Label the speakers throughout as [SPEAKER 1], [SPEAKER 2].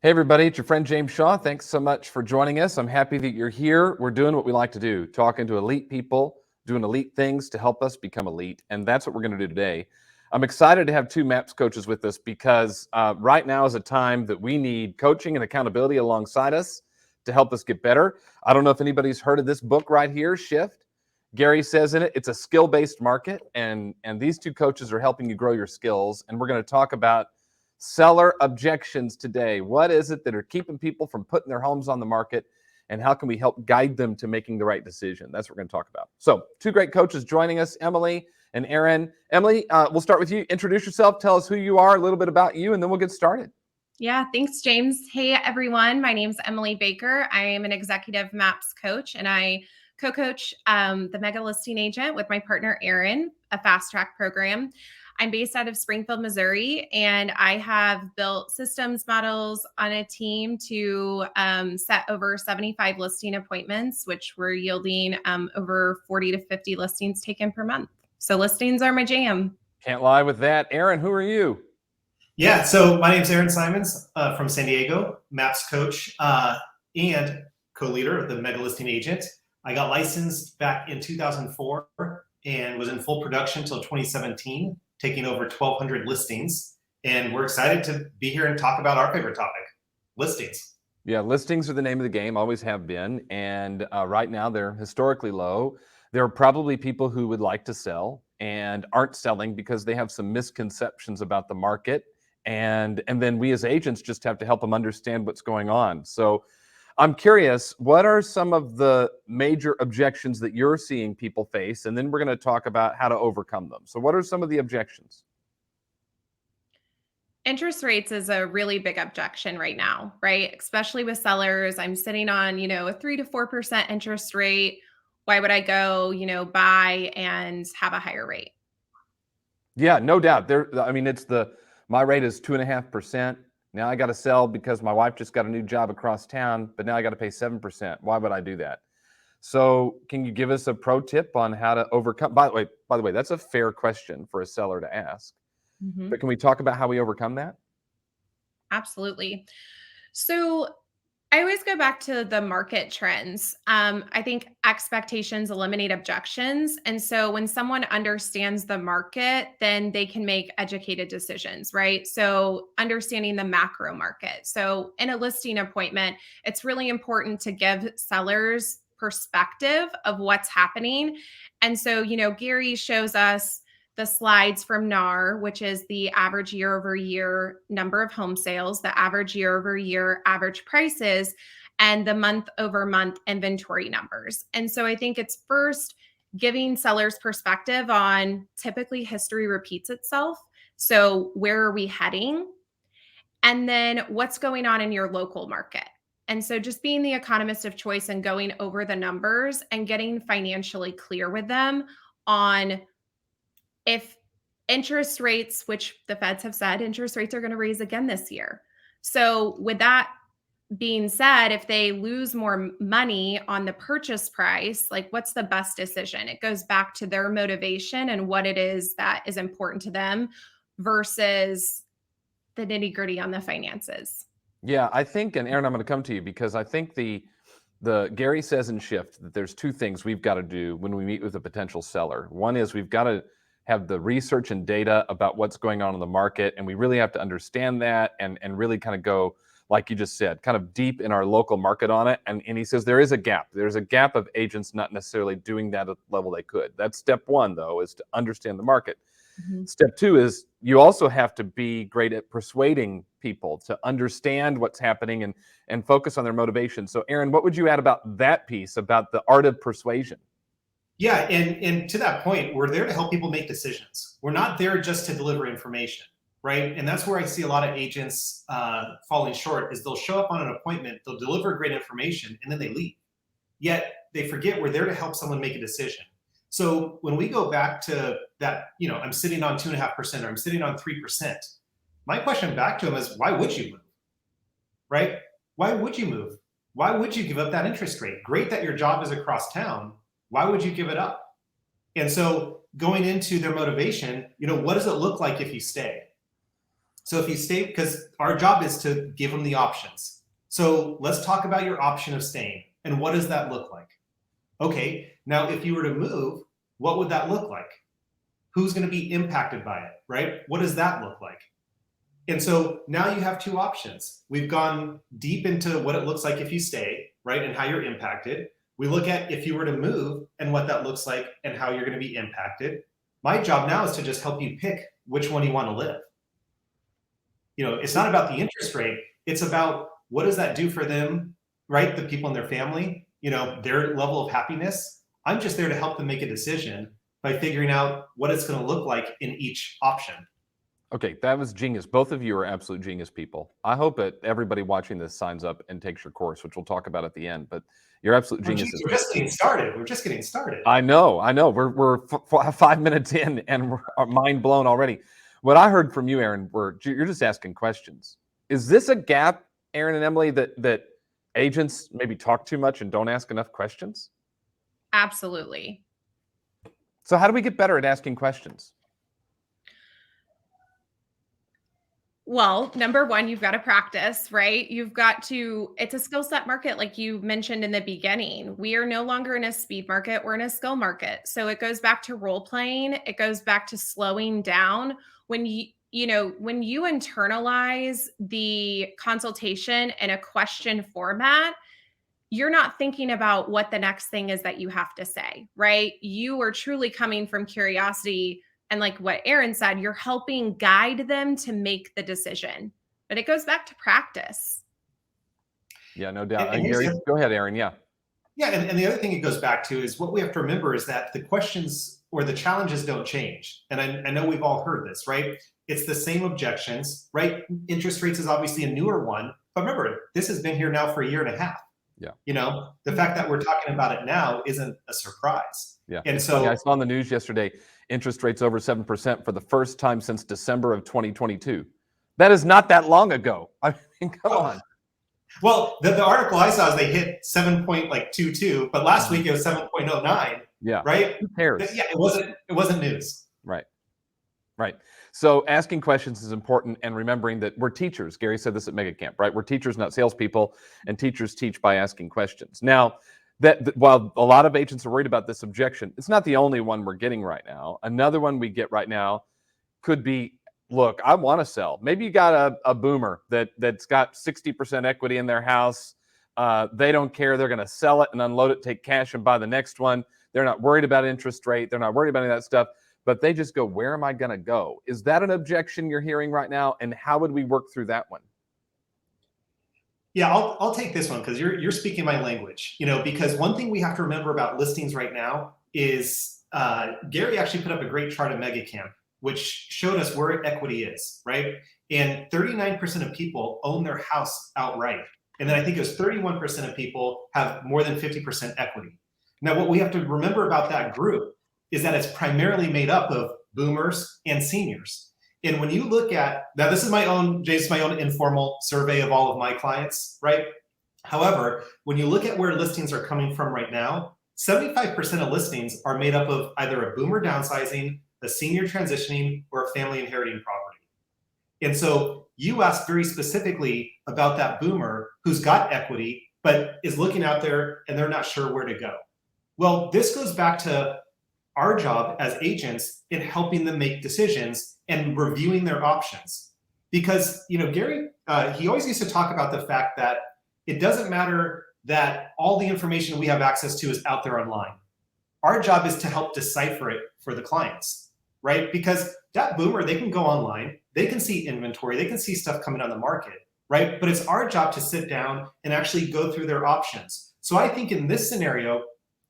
[SPEAKER 1] Hey everybody, it's your friend James Shaw. Thanks so much for joining us. I'm happy that you're here. We're doing what we like to do, talking to elite people, doing elite things to help us become elite. And that's what we're going to do today. I'm excited to have two MAPS coaches with us because right now is a time that we need coaching and accountability alongside us to help us get better. I don't know if anybody's heard of this book right here, Shift. Gary says in it, it's a skill-based market, and these two coaches are helping you grow your skills. And we're going to talk about seller objections today. What is it that are keeping people from putting their homes on the market, and how can we help guide them to making the right decision? That's what we're going to talk about. So two great coaches joining us, Emily and Aaron. Emily, we'll start with you. Introduce yourself. Tell us who you are, a little bit about you, and then we'll get started.
[SPEAKER 2] Yeah, thanks, James. Hey, everyone. My name's Emily Baker. I am an executive MAPS coach, and I co-coach the Mega Listing Agent with my partner, Aaron, a fast track program. I'm based out of Springfield, Missouri, and I have built systems models on a team to set over 75 listing appointments, which we're yielding over 40 to 50 listings taken per month. So listings are my jam.
[SPEAKER 1] Can't lie with that. Aaron, who are you?
[SPEAKER 3] Yeah, so my name's Aaron Simons from San Diego, MAPS coach and co-leader of the Mega Listing Agent. I got licensed back in 2004 and was in full production until 2017, taking over 1,200 listings. And we're excited to be here and talk about our favorite topic, listings.
[SPEAKER 1] Yeah, listings are the name of the game, always have been. And right now they're historically low. There are probably people who would like to sell and aren't selling because they have some misconceptions about the market. And then we as agents just have to help them understand what's going on. So I'm curious, what are some of the major objections that you're seeing people face? And then we're going to talk about how to overcome them. So what are some of the objections?
[SPEAKER 2] Interest rates is a really big objection right now, right? Especially with sellers. I'm sitting on, a 3 to 4% interest rate. Why would I go, buy and have a higher rate?
[SPEAKER 1] Yeah, no doubt. My rate is 2.5%. Now I got to sell because my wife just got a new job across town, but now I got to pay 7%. Why would I do that? So can you give us a pro tip on how to overcome? By the way, that's a fair question for a seller to ask.
[SPEAKER 2] Mm-hmm.
[SPEAKER 1] But can we talk about how we overcome that?
[SPEAKER 2] Absolutely. So I always go back to the market trends. I think expectations eliminate objections. And so when someone understands the market, then they can make educated decisions, right? So understanding the macro market. So in a listing appointment, it's really important to give sellers perspective of what's happening. And so, Gary shows us the slides from NAR, which is the average year over year number of home sales, the average year over year average prices, and the month over month inventory numbers. And so I think it's first giving sellers perspective on typically history repeats itself. So where are we heading? And then what's going on in your local market? And so just being the economist of choice and going over the numbers and getting financially clear with them on if interest rates, which the feds have said, interest rates are going to raise again this year. So with that being said, if they lose more money on the purchase price, like what's the best decision? It goes back to their motivation and what it is that is important to them versus the nitty gritty on the finances.
[SPEAKER 1] Yeah, I think, and Aaron, I'm going to come to you because I think the Gary says in Shift that there's two things we've got to do when we meet with a potential seller. One is we've got to have the research and data about what's going on in the market, and we really have to understand that and really kind of go, like you just said, kind of deep in our local market on it. And he says there is a gap. There's a gap of agents not necessarily doing that at the level they could. That's step one, though, is to understand the market. Mm-hmm. Step two is you also have to be great at persuading people to understand what's happening and focus on their motivation. So, Aaron, what would you add about that piece, about the art of persuasion?
[SPEAKER 3] Yeah, and to that point, we're there to help people make decisions. We're not there just to deliver information, right? And that's where I see a lot of agents falling short is they'll show up on an appointment, they'll deliver great information, and then they leave. Yet they forget we're there to help someone make a decision. So when we go back to that, I'm sitting on 2.5% or I'm sitting on 3%, my question back to them is, why would you move, right? Why would you move? Why would you give up that interest rate? Great that your job is across town. Why would you give it up? And so going into their motivation, what does it look like if you stay? So if you stay, because our job is to give them the options. So let's talk about your option of staying. And what does that look like? Okay, now if you were to move, what would that look like? Who's going to be impacted by it, right? What does that look like? And so now you have two options. We've gone deep into what it looks like if you stay, right? And how you're impacted. We look at if you were to move and what that looks like and how you're going to be impacted. My job now is to just help you pick which one you want to live. You know, it's not about the interest rate. It's about what does that do for them, right? The people in their family, you know, their level of happiness. I'm just there to help them make a decision by figuring out what it's going to look like in each option.
[SPEAKER 1] Okay, that was genius. Both of you are absolute genius people. I hope that everybody watching this signs up and takes your course, which we'll talk about at the end. But you're absolute geniuses.
[SPEAKER 3] We're just getting started. We're just getting started.
[SPEAKER 1] I know. We're 5 minutes in and we're mind blown already. What I heard from you, Aaron, you're just asking questions. Is this a gap, Aaron and Emily, that agents maybe talk too much and don't ask enough questions?
[SPEAKER 2] Absolutely.
[SPEAKER 1] So how do we get better at asking questions?
[SPEAKER 2] Well, number one, you've got to practice, right? It's a skill set market, like you mentioned in the beginning. We are no longer in a speed market, we're in a skill market. So it goes back to role playing, it goes back to slowing down. When you internalize the consultation in a question format, you're not thinking about what the next thing is that you have to say, right? You are truly coming from curiosity. And like what Aaron said, you're helping guide them to make the decision. But it goes back to practice.
[SPEAKER 1] Yeah, no doubt. Gary, go ahead, Aaron. Yeah.
[SPEAKER 3] Yeah, and the other thing it goes back to is what we have to remember is that the questions or the challenges don't change. And I know we've all heard this, right? It's the same objections, right? Interest rates is obviously a newer one. But remember, this has been here now for a year and a half.
[SPEAKER 1] Yeah.
[SPEAKER 3] You know, the fact that we're talking about it now isn't a surprise.
[SPEAKER 1] Yeah.
[SPEAKER 3] And so
[SPEAKER 1] I saw on the news yesterday, interest rates over 7% for the first time since December of 2022. That is not that long ago. I mean, come on.
[SPEAKER 3] Well, the article I saw is they hit 7.22, but last week it was 7.09.
[SPEAKER 1] Yeah.
[SPEAKER 3] Right?
[SPEAKER 1] Who cares?
[SPEAKER 3] Yeah, it wasn't news.
[SPEAKER 1] Right. Right. So asking questions is important, and remembering that we're teachers. Gary said this at Mega Camp, right? We're teachers, not salespeople, and teachers teach by asking questions. Now, that while a lot of agents are worried about this objection, it's not the only one we're getting right now. Another one we get right now could be, look, I want to sell. Maybe you got a boomer that's got 60% equity in their house. They don't care. They're going to sell it and unload it, take cash and buy the next one. They're not worried about interest rate. They're not worried about any of that stuff, but they just go, where am I going to go? Is that an objection you're hearing right now? And how would we work through that one?
[SPEAKER 3] Yeah, I'll take this one because you're speaking my language, you know, because one thing we have to remember about listings right now is Gary actually put up a great chart at Mega Camp, which showed us where equity is, right? And 39% of people own their house outright. And then I think it was 31% of people have more than 50% equity. Now, what we have to remember about that group is that it's primarily made up of boomers and seniors. And when you look at, now this is my own informal survey of all of my clients, right? However, when you look at where listings are coming from right now, 75% of listings are made up of either a boomer downsizing, a senior transitioning, or a family inheriting property. And so you asked very specifically about that boomer who's got equity, but is looking out there and they're not sure where to go. Well, this goes back to our job as agents in helping them make decisions and reviewing their options. Because, you know, Gary, he always used to talk about the fact that it doesn't matter that all the information we have access to is out there online. Our job is to help decipher it for the clients, right? Because that boomer, they can go online, they can see inventory, they can see stuff coming on the market, right? But it's our job to sit down and actually go through their options. So I think in this scenario,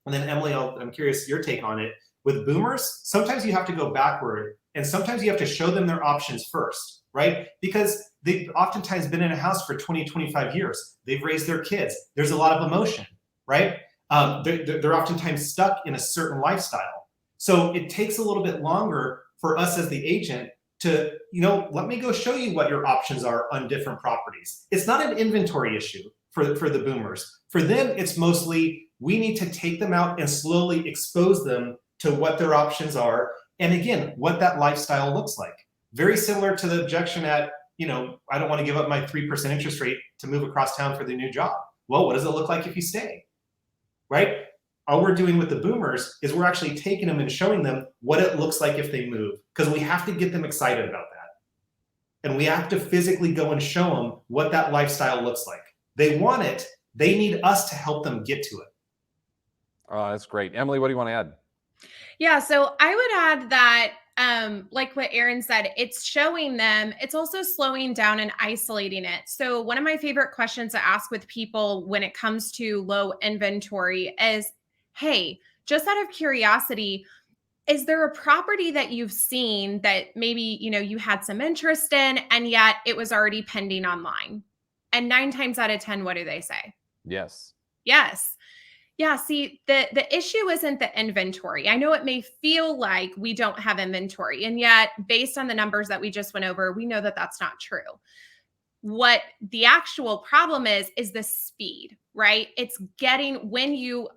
[SPEAKER 3] and then Emily, I'm curious your take on it, with boomers, sometimes you have to go backward and sometimes you have to show them their options first, right? Because they've oftentimes been in a house for 20, 25 years. They've raised their kids. There's a lot of emotion, right? They're oftentimes stuck in a certain lifestyle. So it takes a little bit longer for us as the agent to, you know, let me go show you what your options are on different properties. It's not an inventory issue for the boomers. For them, it's mostly we need to take them out and slowly expose them to what their options are. And again, what that lifestyle looks like. Very similar to the objection at I don't want to give up my 3% interest rate to move across town for the new job. Well, what does it look like if you stay? Right? All we're doing with the boomers is we're actually taking them and showing them what it looks like if they move, because we have to get them excited about that. And we have to physically go and show them what that lifestyle looks like. They want it. They need us to help them get to it.
[SPEAKER 1] Oh, that's great. Emily, what do you want to add?
[SPEAKER 2] Yeah, so I would add that, like what Aaron said, it's showing them, it's also slowing down and isolating it. So one of my favorite questions to ask with people when it comes to low inventory is, hey, just out of curiosity, is there a property that you've seen that maybe, you had some interest in, and yet it was already pending online? And 9 times out of 10, what do they say?
[SPEAKER 1] Yes.
[SPEAKER 2] Yes. Yeah, see, the issue isn't the inventory. I know it may feel like we don't have inventory, and yet based on the numbers that we just went over, we know that that's not true. What the actual problem is the speed, right? It's getting, when you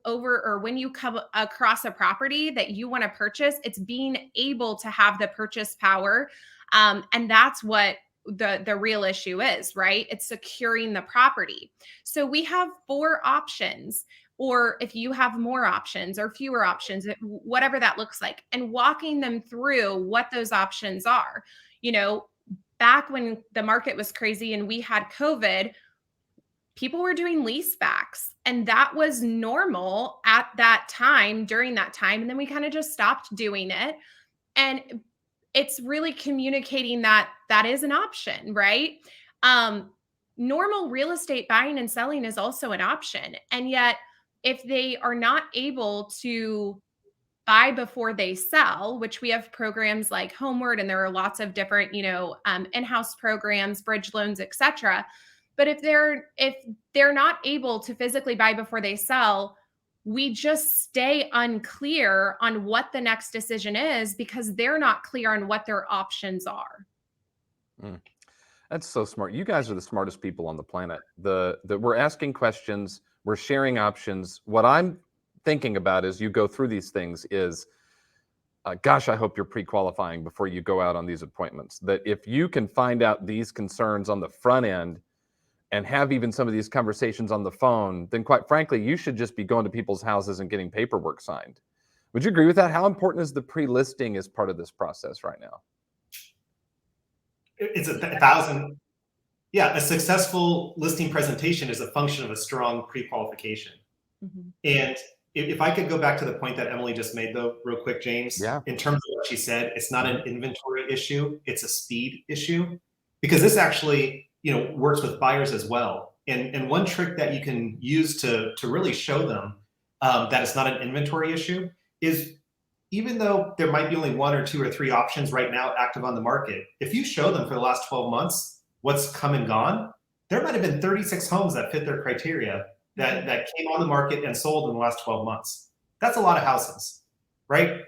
[SPEAKER 2] come across a property that you want to purchase, it's being able to have the purchase power. And that's what the real issue is, right? It's securing the property. So we have 4 options, or if you have more options or fewer options, whatever that looks like, and walking them through what those options are. Back when the market was crazy and we had COVID, people were doing lease backs, and that was normal at that time, during that time. And then we kind of just stopped doing it. And it's really communicating that that is an option, right? Normal real estate buying and selling is also an option. And yet, if they are not able to buy before they sell, which we have programs like Homeward, and there are lots of different, in-house programs, bridge loans, etc. But if they're not able to physically buy before they sell, we just stay unclear on what the next decision is, because they're not clear on what their options are.
[SPEAKER 1] That's so smart. You guys are the smartest people on the planet. We're asking questions, we're sharing options. What I'm thinking about as you go through these things is, gosh, I hope you're pre-qualifying before you go out on these appointments. That if you can find out these concerns on the front end and have even some of these conversations on the phone, then quite frankly, you should just be going to people's houses and getting paperwork signed. Would you agree with that? How important is the pre-listing as part of this process right now?
[SPEAKER 3] It's 1,000. Yeah, a successful listing presentation is a function of a strong pre-qualification. Mm-hmm. And if I could go back to the point that Emily just made, though, real quick, James, in terms of what she said, it's not an inventory issue, it's a speed issue, because this actually, works with buyers as well. And one trick that you can use to really show them that it's not an inventory issue is, even though there might be only 1 or 2 or 3 options right now active on the market, if you show them for the last 12 months what's come and gone, there might have been 36 homes that fit their criteria that came on the market and sold in the last 12 months. That's a lot of houses, right?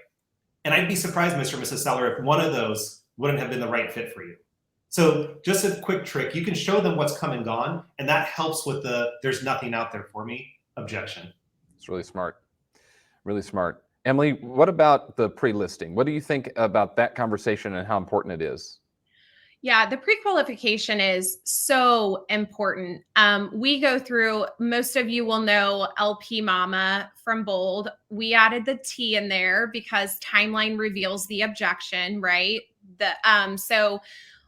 [SPEAKER 3] And I'd be surprised, Mr. and Mrs. Seller, if one of those wouldn't have been the right fit for you. So just a quick trick, you can show them what's come and gone, and that helps with the "there's nothing out there for me" objection.
[SPEAKER 1] It's really smart. Really smart. Emily, what about the pre-listing? What do you think about that conversation and how important it is?
[SPEAKER 2] Yeah, the pre-qualification is so important. We go through, most of you will know LP Mama from Bold. We added the T in there because timeline reveals the objection, right? So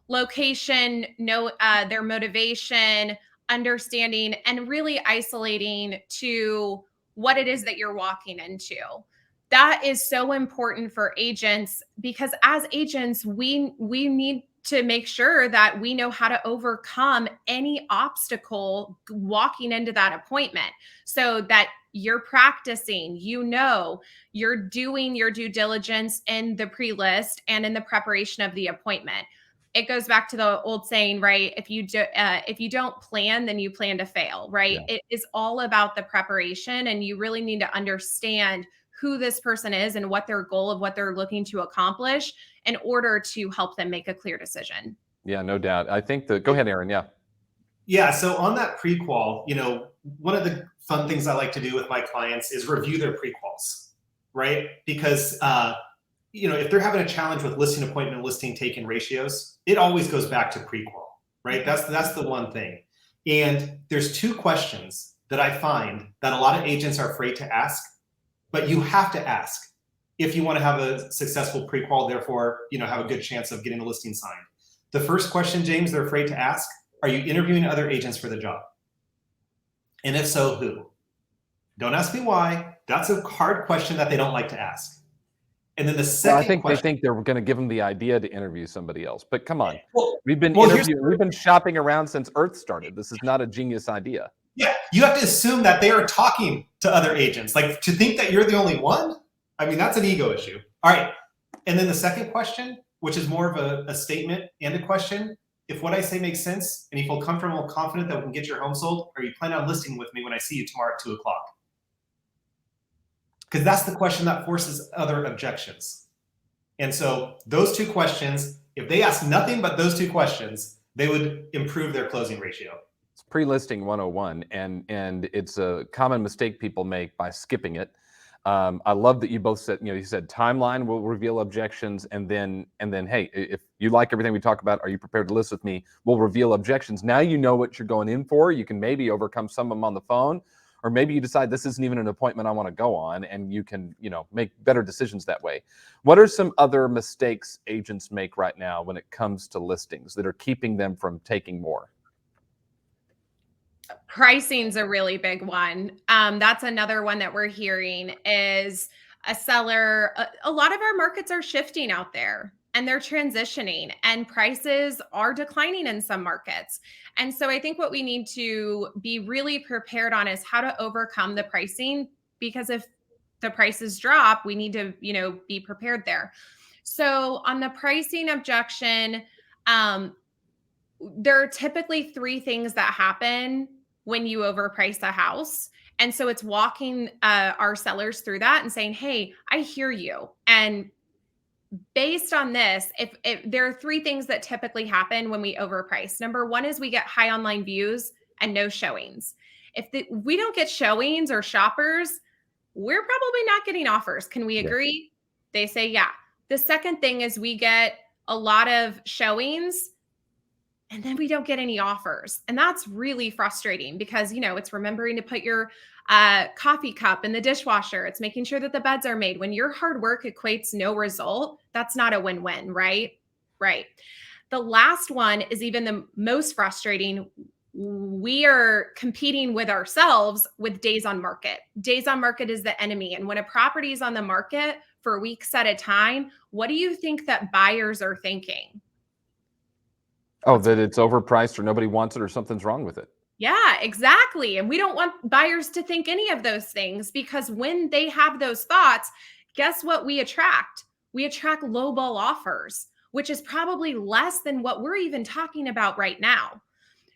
[SPEAKER 2] location, their motivation, understanding, and really isolating to what it is that you're walking into. That is so important for agents, because as agents, we need to make sure that we know how to overcome any obstacle walking into that appointment, so that you're practicing, you're doing your due diligence in the pre-list and in the preparation of the appointment. It goes back to the old saying, right? If you don't plan, then you plan to fail, right? Yeah. It is all about the preparation, and you really need to understand who this person is and what their goal of what they're looking to accomplish in order to help them make a clear decision.
[SPEAKER 1] Yeah, no doubt. I think go ahead, Aaron. Yeah.
[SPEAKER 3] Yeah. So on that pre-qual, one of the fun things I like to do with my clients is review their pre-quals, right? Because, if they're having a challenge with listing appointment, listing taken ratios, it always goes back to pre-qual. right? That's the one thing. And there's two questions that I find that a lot of agents are afraid to ask, but you have to ask if you want to have a successful pre-qual, therefore, have a good chance of getting a listing signed. The first question, James, they're afraid to ask, are you interviewing other agents for the job? And if so, who? Don't ask me why. That's a hard question that they don't like to ask. And then the second
[SPEAKER 1] I think
[SPEAKER 3] question,
[SPEAKER 1] they think they're going to give them the idea to interview somebody else. But come on,
[SPEAKER 3] well,
[SPEAKER 1] we've been shopping around since Earth started. This is not a genius idea.
[SPEAKER 3] Yeah, you have to assume that they are talking to other agents. Like, to think that you're the only one, I mean, that's an ego issue. All right. And then the second question, which is more of a statement and a question, if what I say makes sense and you feel comfortable and confident that we can get your home sold, are you planning on listing with me when I see you tomorrow at 2 o'clock? Because that's the question that forces other objections. And so those two questions, if they ask nothing but those two questions, they would improve their closing ratio.
[SPEAKER 1] It's pre-listing 101, and it's a common mistake people make by skipping it. I love that you both said, you said timeline will reveal objections, and then, hey, if you like everything we talk about, are you prepared to list with me? We'll reveal objections. Now you know what you're going in for. You can maybe overcome some of them on the phone, or maybe you decide this isn't even an appointment I want to go on, and you can, make better decisions that way. What are some other mistakes agents make right now when it comes to listings that are keeping them from taking more?
[SPEAKER 2] Pricing's a really big one. That's another one that we're hearing is a seller. A lot of our markets are shifting out there and they're transitioning, and prices are declining in some markets. And so I think what we need to be really prepared on is how to overcome the pricing, because if the prices drop, we need to, be prepared there. So on the pricing objection, there are typically three things that happen when you overprice a house. And so it's walking our sellers through that and saying, hey, I hear you. And based on this, if there are three things that typically happen when we overprice. Number one is we get high online views and no showings. If we don't get showings or shoppers, we're probably not getting offers. Can we agree? Yeah. They say, yeah. The second thing is we get a lot of showings and then we don't get any offers. And that's really frustrating because, it's remembering to put your coffee cup in the dishwasher. It's making sure that the beds are made. When your hard work equates no result, that's not a win-win, right? Right. The last one is even the most frustrating. We are competing with ourselves with days on market. Days on market is the enemy. And when a property is on the market for weeks at a time, what do you think that buyers are thinking?
[SPEAKER 1] Oh, that it's overpriced or nobody wants it or something's wrong with it.
[SPEAKER 2] Yeah, exactly. And we don't want buyers to think any of those things, because when they have those thoughts, guess what we attract? We attract lowball offers, which is probably less than what we're even talking about right now.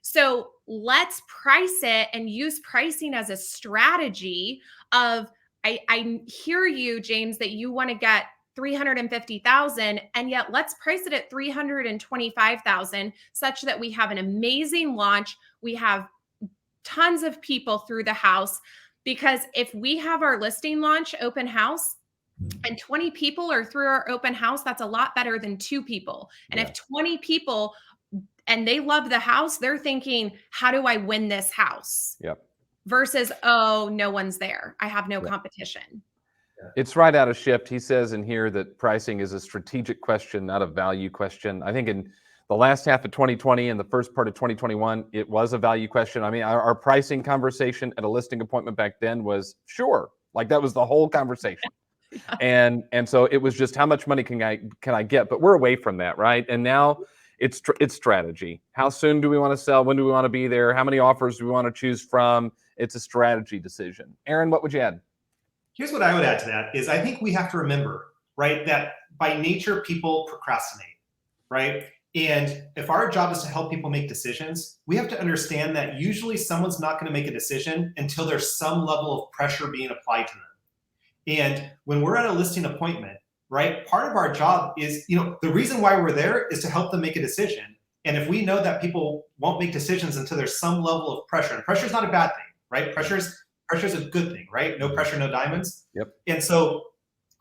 [SPEAKER 2] So let's price it and use pricing as a strategy of, I hear you, James, that you want to get 350,000, and yet let's price it at 325,000 such that we have an amazing launch. We have tons of people through the house, because if we have our listing launch open house and 20 people are through our open house, that's a lot better than 2 people. And if 20 people and they love the house, they're thinking, how do I win this house?
[SPEAKER 1] Yep.
[SPEAKER 2] Versus, oh, no one's there. I have no competition.
[SPEAKER 1] It's right out of Shift. He says in here that pricing is a strategic question, not a value question. I think in the last half of 2020 and the first part of 2021, it was a value question. I mean, our pricing conversation at a listing appointment back then was sure. Like that was the whole conversation. And so it was just how much money can I get? But we're away from that, right? And now it's strategy. How soon do we want to sell? When do we want to be there? How many offers do we want to choose from? It's a strategy decision. Aaron, what would you add?
[SPEAKER 3] Here's what I would add to that is I think we have to remember, right, that by nature, people procrastinate, right? And if our job is to help people make decisions, we have to understand that usually someone's not going to make a decision until there's some level of pressure being applied to them. And when we're at a listing appointment, right, part of our job is, the reason why we're there is to help them make a decision. And if we know that people won't make decisions until there's some level of pressure, and pressure is not a bad thing, right? Pressure is a good thing, right? No pressure, no diamonds.
[SPEAKER 1] Yep.
[SPEAKER 3] And so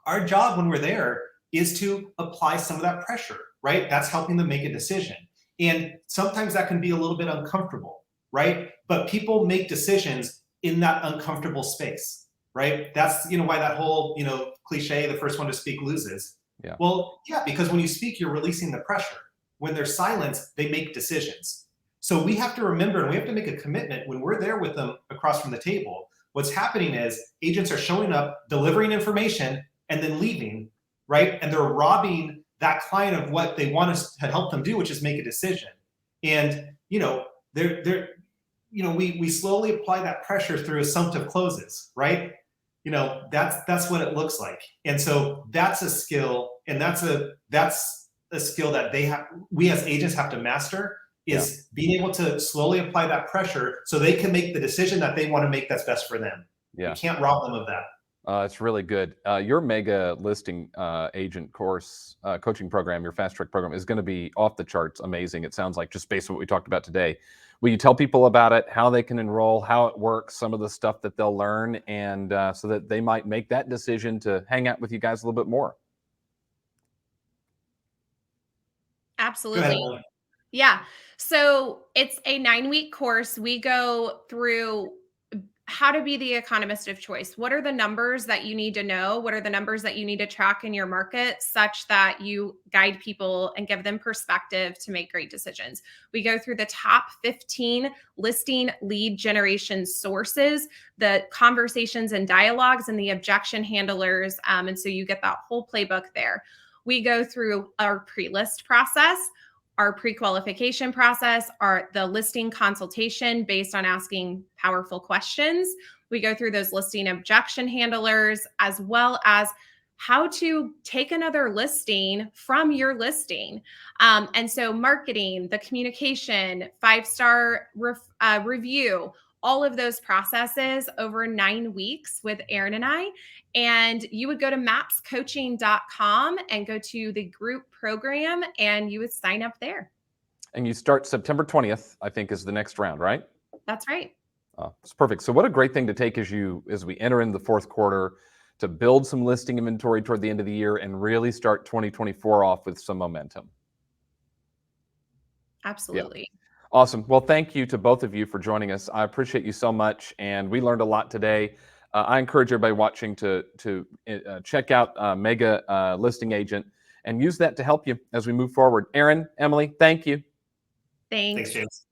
[SPEAKER 3] our job when we're there is to apply some of that pressure, right? That's helping them make a decision. And sometimes that can be a little bit uncomfortable, right? But people make decisions in that uncomfortable space, right? That's, why that whole, cliche, the first one to speak loses.
[SPEAKER 1] Yeah.
[SPEAKER 3] Well, yeah, because when you speak, you're releasing the pressure. When there's silence, they make decisions. So we have to remember, and we have to make a commitment when we're there with them across from the table. What's happening is agents are showing up, delivering information, and then leaving, right? And they're robbing that client of what they want us to help them do, which is make a decision. And, we slowly apply that pressure through assumptive closes, right? That's what it looks like. And so that's a skill, and that's a skill that we as agents have to master, is being able to slowly apply that pressure so they can make the decision that they want to make that's best for them.
[SPEAKER 1] Yeah.
[SPEAKER 3] You can't rob them of that.
[SPEAKER 1] It's really good. Your mega listing agent course coaching program, your fast track program, is going to be off the charts amazing. It sounds like, just based on what we talked about today. Will you tell people about it, how they can enroll, how it works, some of the stuff that they'll learn, and so that they might make that decision to hang out with you guys a little bit more?
[SPEAKER 2] Absolutely. Yeah. So it's a 9-week course. We go through how to be the economist of choice. What are the numbers that you need to know? What are the numbers that you need to track in your market such that you guide people and give them perspective to make great decisions? We go through the top 15 listing lead generation sources, the conversations and dialogues, and the objection handlers. And so you get that whole playbook there. We go through our pre-list process, our pre-qualification process, the listing consultation based on asking powerful questions. We go through those listing objection handlers, as well as how to take another listing from your listing. And so marketing, the communication, 5-star review, all of those processes over 9 weeks with Aaron and I. And you would go to mapscoaching.com and go to the group program, and you would sign up there.
[SPEAKER 1] And you start September 20th, I think, is the next round, right?
[SPEAKER 2] That's right.
[SPEAKER 1] It's perfect. So what a great thing to take as we enter into the fourth quarter, to build some listing inventory toward the end of the year and really start 2024 off with some momentum.
[SPEAKER 2] Absolutely.
[SPEAKER 1] Yeah. Awesome. Well, thank you to both of you for joining us. I appreciate you so much, and we learned a lot today. I encourage everybody watching to check out Mega Listing Agent and use that to help you as we move forward. Aaron, Emily, thank you.
[SPEAKER 2] Thanks.
[SPEAKER 3] Thanks, James.